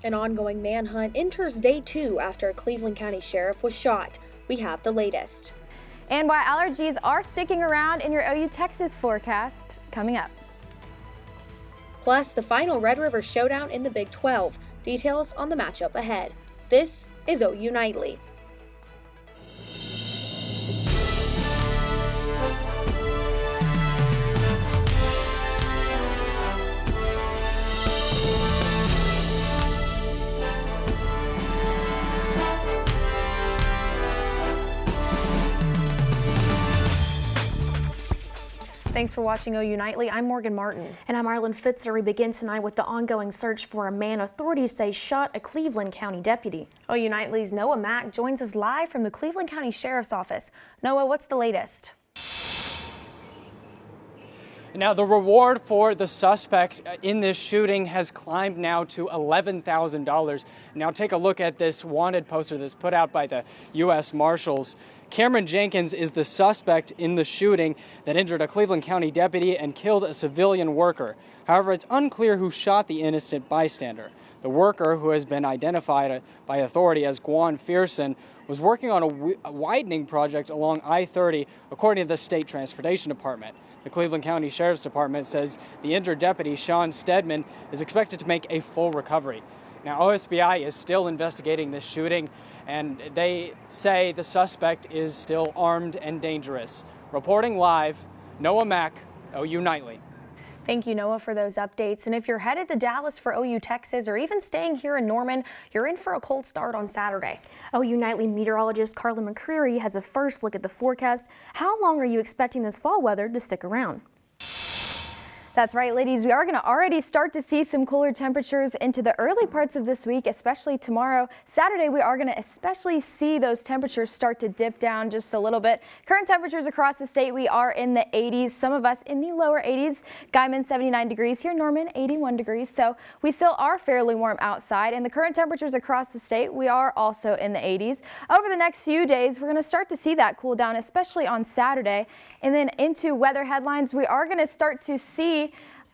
An ongoing manhunt enters day 2 after a Cleveland County sheriff was shot. We have the latest. And why allergies are sticking around in your OU Texas forecast coming up. Plus, the final Red River showdown in the Big 12. Details on the matchup ahead. This is OU Nightly. Thanks for watching OU Nightly. I'm Morgan Martin. And I'm Arlen Fitzer. We begin tonight with the ongoing search for a man authorities say shot a Cleveland County deputy. OU Nightly's Noah Mack joins us live from the Cleveland County Sheriff's Office. Noah, what's the latest? Now, the reward for the suspect in this shooting has climbed now to $11,000. Now, take a look at this wanted poster that's put out by the U.S. Marshals. Cameron Jenkins is the suspect in the shooting that injured a Cleveland County deputy and killed a civilian worker. However, it's unclear who shot the innocent bystander. The worker, who has been identified by authority as Gwan Fearson, was working on a widening project along I-30, according to the State Transportation Department. The Cleveland County Sheriff's Department says the injured deputy, Sean Stedman, is expected to make a full recovery. Now, OSBI is still investigating this shooting, and they say the suspect is still armed and dangerous. Reporting live, Noah Mack, OU Nightly. Thank you, Noah, for those updates. And if you're headed to Dallas for OU Texas or even staying here in Norman, you're in for a cold start on Saturday. OU Nightly meteorologist Carla McCreary has a first look at the forecast. How long are you expecting this fall weather to stick around? That's right, ladies. We are going to already start to see some cooler temperatures into the early parts of this week, especially tomorrow. Saturday, we are going to especially see those temperatures start to dip down just a little bit. Current temperatures across the state, we are in the 80s, some of us in the lower 80s. Guyman, 79 degrees. Here in Norman, 81 degrees. So we still are fairly warm outside. And the current temperatures across the state, we are also in the 80s. Over the next few days, we're going to start to see that cool down, especially on Saturday. And then into weather headlines, we are going to start to see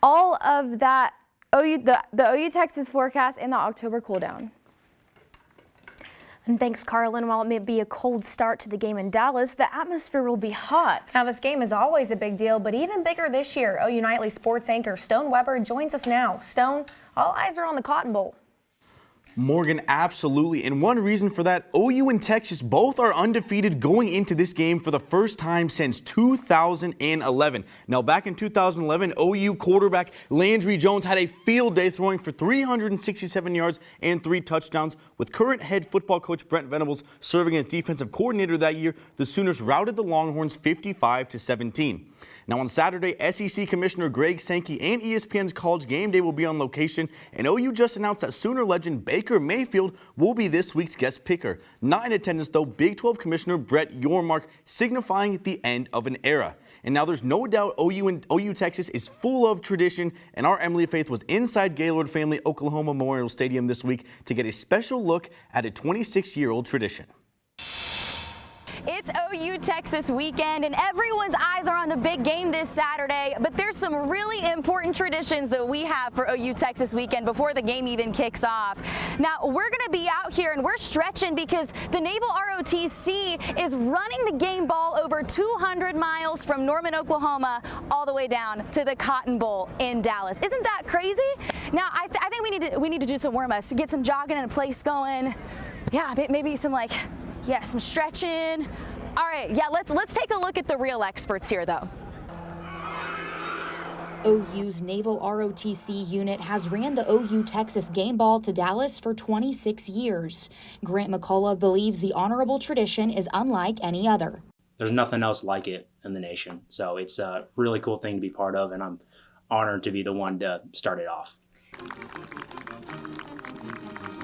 all of that the OU Texas forecast and the October cool down. And thanks, Carlin. While it may be a cold start to the game in Dallas, the atmosphere will be hot. Now, this game is always a big deal, but even bigger this year. OU Nightly sports anchor Stone Weber joins us now. Stone, all eyes are on the Cotton Bowl. Morgan, absolutely. And one reason for that, OU and Texas both are undefeated going into this game for the first time since 2011. Now, back in 2011, OU quarterback Landry Jones had a field day throwing for 367 yards and 3 touchdowns. With current head football coach Brent Venables serving as defensive coordinator that year, the Sooners routed the Longhorns 55-17. Now on Saturday, SEC Commissioner Greg Sankey and ESPN's College Game Day will be on location, and OU just announced that Sooner legend Baker Mayfield will be this week's guest picker. Not in attendance, though, Big 12 Commissioner Brett Yormark, signifying the end of an era. And now there's no doubt OU Texas is full of tradition, and our Emily Faith was inside Gaylord Family Oklahoma Memorial Stadium this week to get a special look at a 26-year-old tradition. It's OU Texas weekend, and everyone's eyes are on the big game this Saturday, but there's some really important traditions that we have for OU Texas weekend before the game even kicks off. Now, we're going to be out here, and we're stretching because the Naval ROTC is running the game ball over 200 miles from Norman, Oklahoma, all the way down to the Cotton Bowl in Dallas. Isn't that crazy? Now, I think we need to do some warm-ups to get some jogging in place going. Yeah, maybe some some stretching. All right, yeah, let's take a look at the real experts here, though. OU's Naval ROTC unit has ran the OU Texas game ball to Dallas for 26 years. Grant McCullough believes the honorable tradition is unlike any other. There's nothing else like it in the nation, so it's a really cool thing to be part of, and I'm honored to be the one to start it off.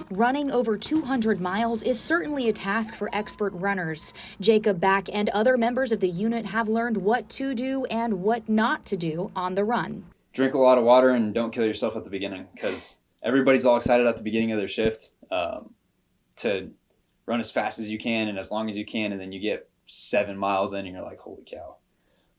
Running over 200 miles is certainly a task for expert runners. Jacob Back and other members of the unit have learned what to do and what not to do on the run. Drink a lot of water and don't kill yourself at the beginning, because everybody's all excited at the beginning of their shift to run as fast as you can and as long as you can, and then you get 7 miles in and you're like, holy cow,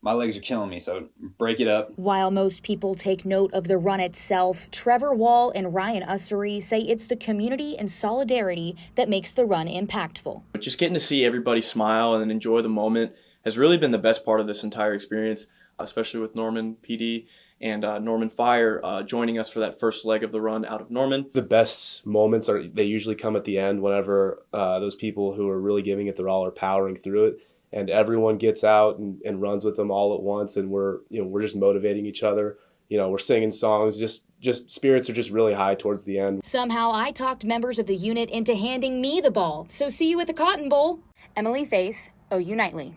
my legs are killing me, so break it up. While most people take note of the run itself, Trevor Wall and Ryan Ussery say it's the community and solidarity that makes the run impactful. Just getting to see everybody smile and enjoy the moment has really been the best part of this entire experience, especially with Norman PD and Norman Fire joining us for that first leg of the run out of Norman. The best moments they usually come at the end, whenever those people who are really giving it their all are powering through it, and everyone gets out and runs with them all at once, and we're just motivating each other. We're singing songs, just spirits are just really high towards the end. Somehow I talked members of the unit into handing me the ball, so see you at the Cotton Bowl. Emily Faith, OU Nightly.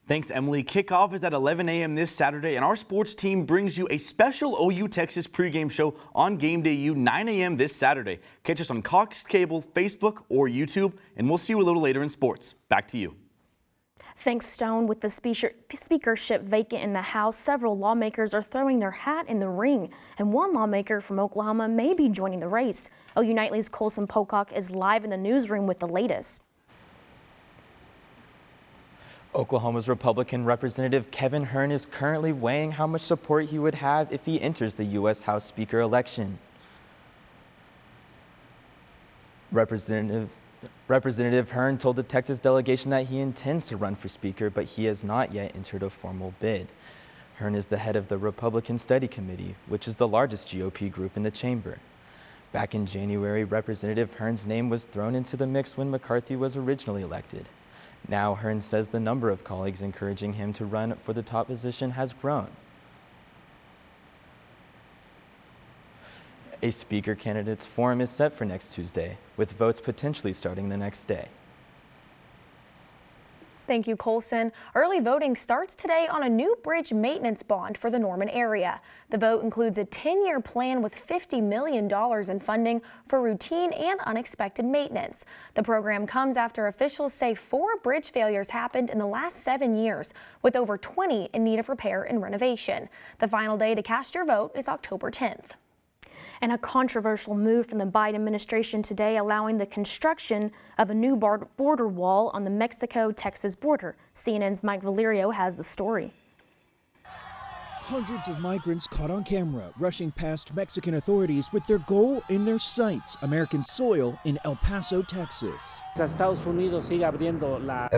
Thanks, Emily. Kickoff is at 11 a.m. this Saturday, and our sports team brings you a special OU Texas pregame show on Game Day U, 9 a.m. this Saturday. Catch us on Cox Cable, Facebook, or YouTube, and we'll see you a little later in sports. Back to you. Thanks, Stone. With the speakership vacant in the House, several lawmakers are throwing their hat in the ring, and one lawmaker from Oklahoma may be joining the race. OU Nightly's Colson Pocock is live in the newsroom with the latest. Oklahoma's Republican Representative Kevin Hern is currently weighing how much support he would have if he enters the U.S. House Speaker election. Representative Hern told the Texas delegation that he intends to run for Speaker, but he has not yet entered a formal bid. Hern is the head of the Republican Study Committee, which is the largest GOP group in the chamber. Back in January, Representative Hern's name was thrown into the mix when McCarthy was originally elected. Now, Hern says the number of colleagues encouraging him to run for the top position has grown. A Speaker candidates forum is set for next Tuesday, with votes potentially starting the next day. Thank you, Colson. Early voting starts today on a new bridge maintenance bond for the Norman area. The vote includes a 10-year plan with $50 million in funding for routine and unexpected maintenance. The program comes after officials say 4 bridge failures happened in the last 7 years, with over 20 in need of repair and renovation. The final day to cast your vote is October 10th. And a controversial move from the Biden administration today, allowing the construction of a new border wall on the Mexico-Texas border. CNN's Mike Valerio has the story. Hundreds of migrants caught on camera rushing past Mexican authorities with their goal in their sights, American soil in El Paso, Texas. As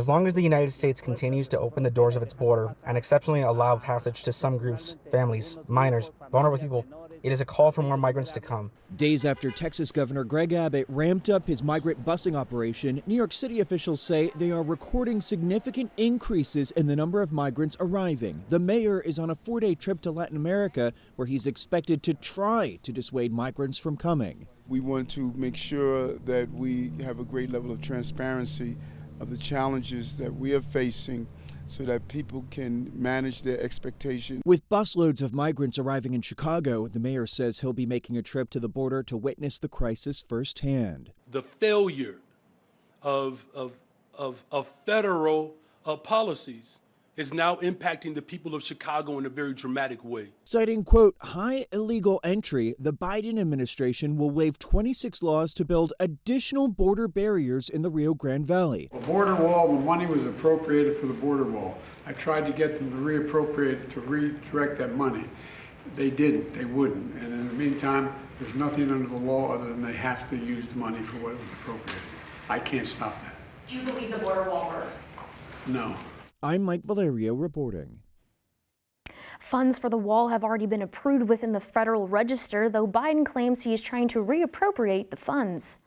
long as the United States continues to open the doors of its border and exceptionally allow passage to some groups, families, minors, vulnerable people, it is a call for more migrants to come. Days after Texas Governor Greg Abbott ramped up his migrant busing operation, New York City officials say they are recording significant increases in the number of migrants arriving. The mayor is on a 4-day trip to Latin America, where he's expected to try to dissuade migrants from coming. We want to make sure that we have a great level of transparency of the challenges that we are facing, so that people can manage their expectations. With busloads of migrants arriving in Chicago, the mayor says he'll be making a trip to the border to witness the crisis firsthand. The failure of federal policies is now impacting the people of Chicago in a very dramatic way. Citing, quote, high illegal entry, the Biden administration will waive 26 laws to build additional border barriers in the Rio Grande Valley. The border wall, the money was appropriated for the border wall. I tried to get them to reappropriate, to redirect that money. They didn't, they wouldn't. And in the meantime, there's nothing under the law other than they have to use the money for what was appropriated. I can't stop that. Do you believe the border wall works? No. I'm Mike Valerio reporting. Funds for the wall have already been approved within the Federal Register, though Biden claims he is trying to reappropriate the funds.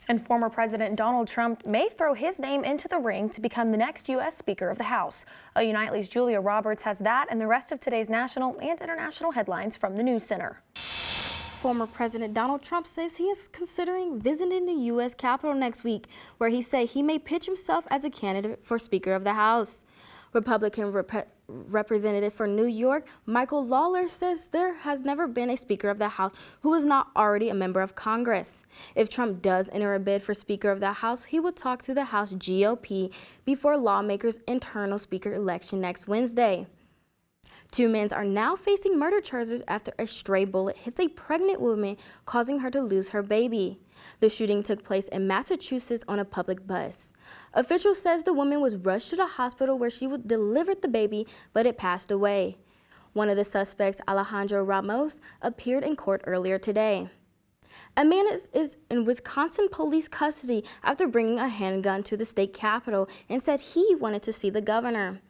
And former President Donald Trump may throw his name into the ring to become the next U.S. Speaker of the House. OU Nightly's Julia Roberts has that and the rest of today's national and international headlines from the News Center. Former President Donald Trump says he is considering visiting the U.S. Capitol next week, where he said he may pitch himself as a candidate for Speaker of the House. Republican Representative for New York, Michael Lawler, says there has never been a Speaker of the House who is not already a member of Congress. If Trump does enter a bid for Speaker of the House, he will talk to the House GOP before lawmakers' internal Speaker election next Wednesday. Two men are now facing murder charges after a stray bullet hits a pregnant woman, causing her to lose her baby. The shooting took place in Massachusetts on a public bus. Officials says the woman was rushed to the hospital where she delivered the baby, but it passed away. One of the suspects, Alejandro Ramos, appeared in court earlier today. A man is in Wisconsin police custody after bringing a handgun to the state capitol and said he wanted to see the governor.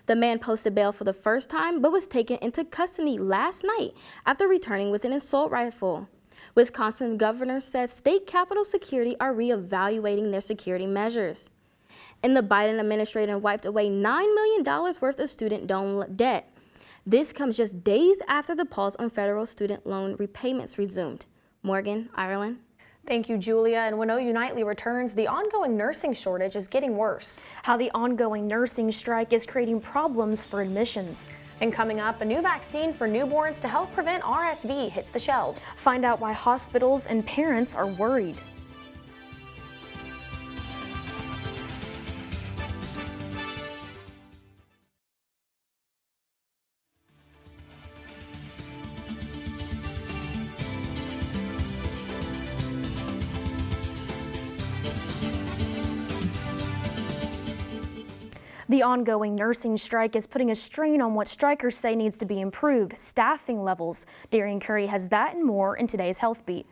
The man posted bail for the first time but was taken into custody last night after returning with an assault rifle. Wisconsin governor says state capitol security are reevaluating their security measures. And the Biden administration wiped away $9 million worth of student loan debt. This comes just days after the pause on federal student loan repayments resumed. Morgan, Ireland. Thank you, Julia. And when OU Nightly returns, the ongoing nursing shortage is getting worse. How the ongoing nursing strike is creating problems for admissions. And coming up, a new vaccine for newborns to help prevent RSV hits the shelves. Find out why hospitals and parents are worried. The ongoing nursing strike is putting a strain on what strikers say needs to be improved, staffing levels. Darian Curry has that and more in today's Health Beat.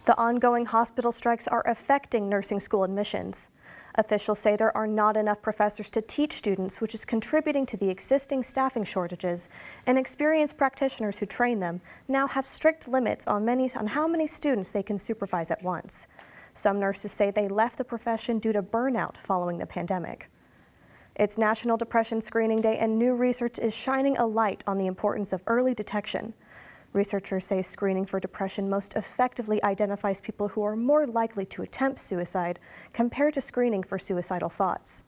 The ongoing hospital strikes are affecting nursing school admissions. Officials say there are not enough professors to teach students, which is contributing to the existing staffing shortages, and experienced practitioners who train them now have strict limits on how many students they can supervise at once. Some nurses say they left the profession due to burnout following the pandemic. It's National Depression Screening Day, and new research is shining a light on the importance of early detection. Researchers say screening for depression most effectively identifies people who are more likely to attempt suicide compared to screening for suicidal thoughts.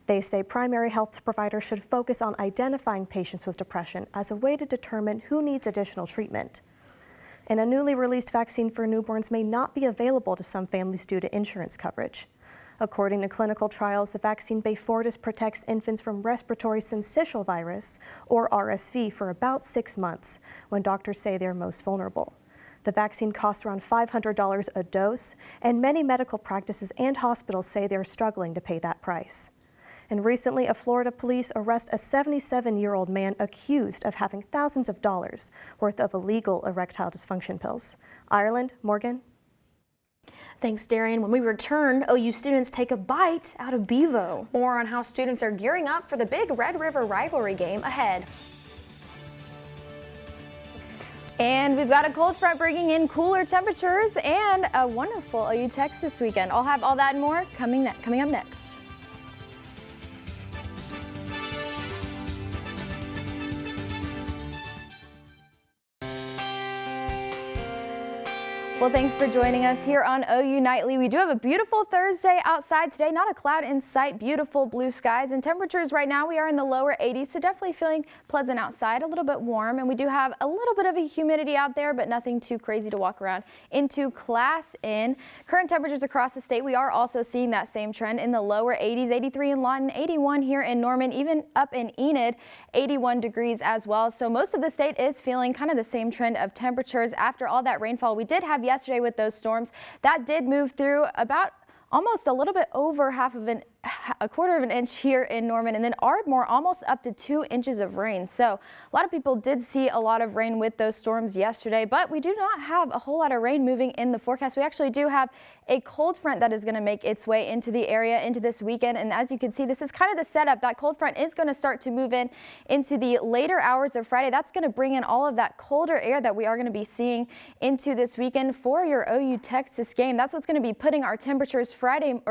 They say primary health providers should focus on identifying patients with depression as a way to determine who needs additional treatment. And a newly released vaccine for newborns may not be available to some families due to insurance coverage. According to clinical trials, the vaccine Beyfortus protects infants from respiratory syncytial virus, or RSV, for about 6 months, when doctors say they're most vulnerable. The vaccine costs around $500 a dose, and many medical practices and hospitals say they're struggling to pay that price. And recently, a Florida police arrest a 77-year-old man accused of having thousands of dollars worth of illegal erectile dysfunction pills. Ireland, Morgan. Thanks, Darian. When we return, OU students take a bite out of Bevo. More on how students are gearing up for the big Red River rivalry game ahead. And we've got a cold front bringing in cooler temperatures and a wonderful OU Texas weekend. I'll have all that and more coming up next. Well, thanks for joining us here on OU Nightly. We do have a beautiful Thursday outside today. Not a cloud in sight, beautiful blue skies, and temperatures right now we are in the lower 80s, so definitely feeling pleasant outside, a little bit warm, and we do have a little bit of a humidity out there, but nothing too crazy to walk around into class in. Current temperatures across the state, we are also seeing that same trend in the lower 80s, 83 in Lawton, 81 here in Norman, even up in Enid, 81 degrees as well. So most of the state is feeling kind of the same trend of temperatures after all that rainfall we did have yesterday with those storms. That did move through about almost a little bit over a quarter of an inch here in Norman, and then Ardmore almost up to 2 inches of rain. So a lot of people did see a lot of rain with those storms yesterday, but we do not have a whole lot of rain moving in the forecast. We actually do have a cold front that is going to make its way into the area into this weekend, and as you can see, this is kind of the setup. That cold front is going to start to move in into the later hours of Friday. That's going to bring in all of that colder air that we are going to be seeing into this weekend for your OU Texas game. That's what's going to be putting our temperatures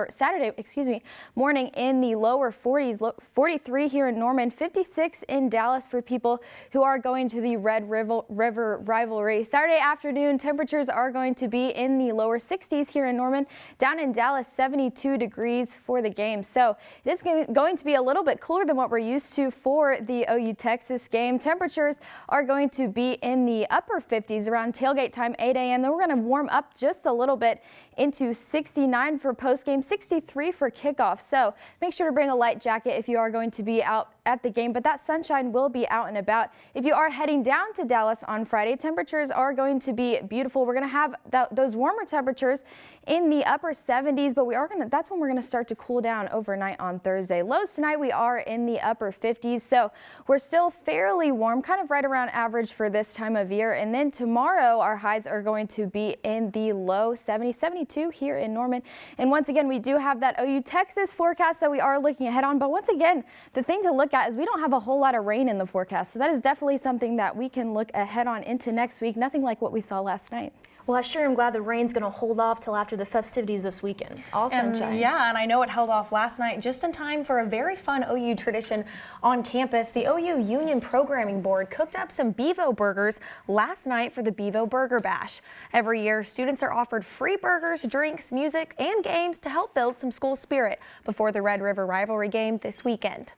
Saturday morning in the lower 40s, 43 here in Norman, 56 in Dallas for people who are going to the Red River rivalry. Saturday afternoon, temperatures are going to be in the lower 60s here in Norman. Down in Dallas, 72 degrees for the game. So it is going to be a little bit cooler than what we're used to for the OU Texas game. Temperatures are going to be in the upper 50s around tailgate time, 8 a.m. Then we're going to warm up just a little bit into 69 for postgame, 63 for kickoff. So make sure to bring a light jacket if you are going to be out at the game, but that sunshine will be out and about. If you are heading down to Dallas on Friday, temperatures are going to be beautiful. We're going to have those warmer temperatures in the upper 70s, but that's when we're going to start to cool down overnight on Thursday. Lows tonight, we are in the upper 50s, so we're still fairly warm, kind of right around average for this time of year. And then tomorrow, our highs are going to be in the low 70s, 72 here in Norman. And once again, we do have that OU Texas forecast that we are looking ahead on. But once again, the thing to look at is we don't have a whole lot of rain in the forecast. So that is definitely something that we can look ahead on into next week. Nothing like what we saw last night. Well, I sure am glad the rain's going to hold off till after the festivities this weekend. All sunshine. Yeah, and I know it held off last night just in time for a very fun OU tradition on campus. The OU Union Programming Board cooked up some Bevo burgers last night for the Bevo Burger Bash. Every year, students are offered free burgers, drinks, music, and games to help build some school spirit before the Red River rivalry game this weekend.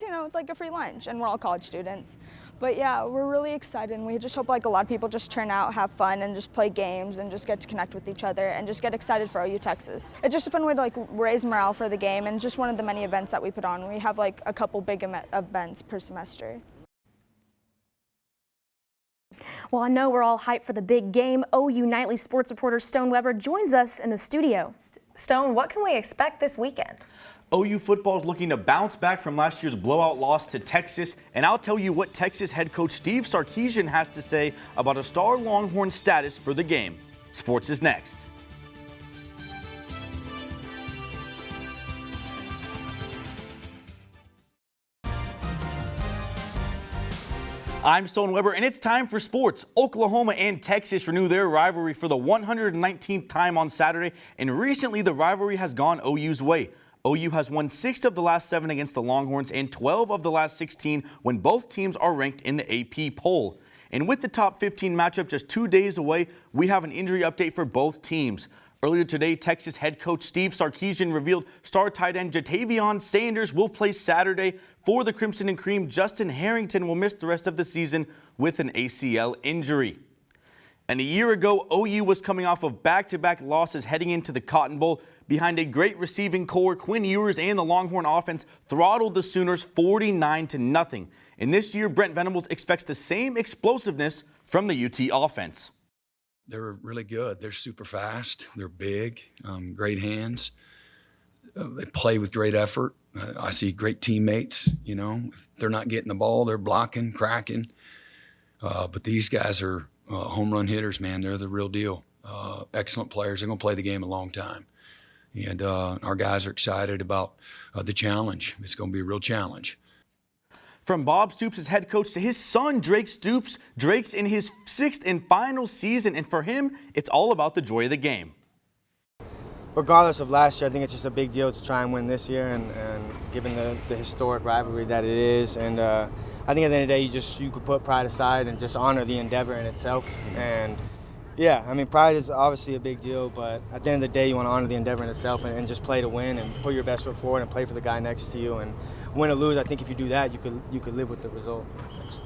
You know, it's like a free lunch, and we're all college students. But yeah, we're really excited, and we just hope like a lot of people just turn out, have fun, and just play games, and just get to connect with each other, and just get excited for OU Texas. It's just a fun way to like raise morale for the game, and just one of the many events that we put on. We have like a couple big events per semester. Well, I know we're all hyped for the big game. OU Nightly sports reporter Stone Weber joins us in the studio. Stone, what can we expect this weekend? OU football is looking to bounce back from last year's blowout loss to Texas, and I'll tell you what Texas head coach Steve Sarkisian has to say about a star Longhorn status for the game. Sports is next. I'm Stone Weber, and it's time for sports. Oklahoma and Texas renew their rivalry for the 119th time on Saturday, and recently the rivalry has gone OU's way. OU has won 6 of the last 7 against the Longhorns and 12 of the last 16 when both teams are ranked in the AP poll. And with the top 15 matchup just 2 days away, we have an injury update for both teams. Earlier today, Texas head coach Steve Sarkisian revealed star tight end Jatavion Sanders will play Saturday. For the Crimson and Cream, Justin Harrington will miss the rest of the season with an ACL injury. And a year ago, OU was coming off of back-to-back losses heading into the Cotton Bowl. Behind a great receiving core, Quinn Ewers and the Longhorn offense throttled the Sooners 49-0. And this year, Brent Venables expects the same explosiveness from the UT offense. They're really good. They're super fast. They're big, great hands. They play with great effort. I see great teammates. You know, if they're not getting the ball, they're blocking, cracking. But these guys are home run hitters, man. They're the real deal. Excellent players. They're going to play the game a long time. And our guys are excited about the challenge. It's going to be a real challenge. From Bob Stoops' head coach to his son, Drake Stoops, Drake's in his 6th and final season, and for him, it's all about the joy of the game. Regardless of last year, I think it's just a big deal to try and win this year, and given the historic rivalry that it is. And I think at the end of the day, you could put pride aside and just honor the endeavor in itself. And yeah, I mean, pride is obviously a big deal, but at the end of the day, you want to honor the endeavor in itself and just play to win and put your best foot forward and play for the guy next to you. And win or lose, I think if you do that, you could live with the result. Thanks.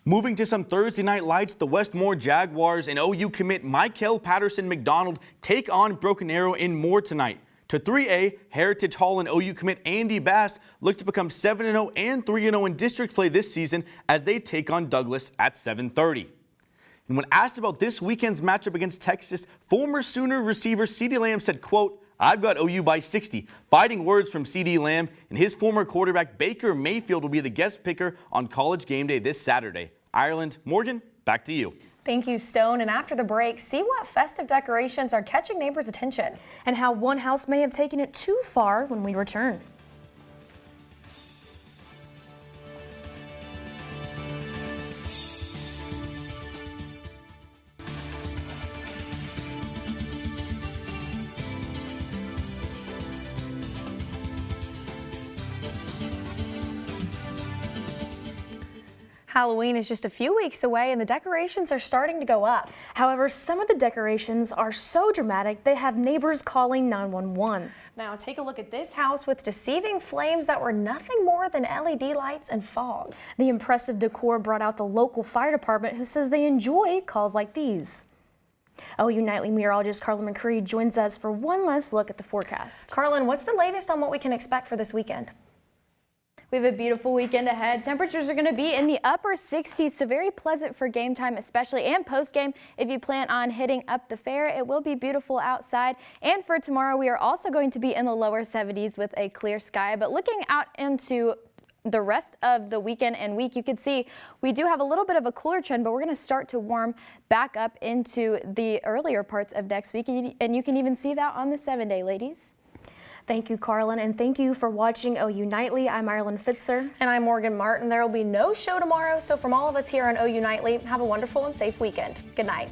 Moving to some Thursday night lights, the Westmore Jaguars and OU commit Michael Patterson McDonald take on Broken Arrow in Moore tonight. To 3A, Heritage Hall and OU commit Andy Bass look to become 7-0 and 3-0 in district play this season as they take on Douglas at 7:30. And when asked about this weekend's matchup against Texas, former Sooner receiver CeeDee Lamb said, quote, "I've got OU by 60. Fighting words from CeeDee Lamb, and his former quarterback Baker Mayfield will be the guest picker on College Game Day this Saturday. Ireland, Morgan, back to you. Thank you, Stone. And after the break, see what festive decorations are catching neighbors' attention. And how one house may have taken it too far when we return. Halloween is just a few weeks away and the decorations are starting to go up. However, some of the decorations are so dramatic they have neighbors calling 911. Now take a look at this house with deceiving flames that were nothing more than LED lights and fog. The impressive decor brought out the local fire department, who says they enjoy calls like these. OU Nightly meteorologist Carlin McCree joins us for one last look at the forecast. Carlin, what's the latest on what we can expect for this weekend? We have a beautiful weekend ahead. Temperatures are going to be in the upper 60s, so very pleasant for game time, especially and post game. If you plan on hitting up the fair, it will be beautiful outside. And for tomorrow, we are also going to be in the lower 70s with a clear sky. But looking out into the rest of the weekend and week, you can see we do have a little bit of a cooler trend, but we're going to start to warm back up into the earlier parts of next week. And you can even see that on the 7-day, ladies. Thank you, Carlin, and thank you for watching OU Nightly. I'm Ireland Fitzer. And I'm Morgan Martin. There will be no show tomorrow, so from all of us here on OU Nightly, have a wonderful and safe weekend. Good night.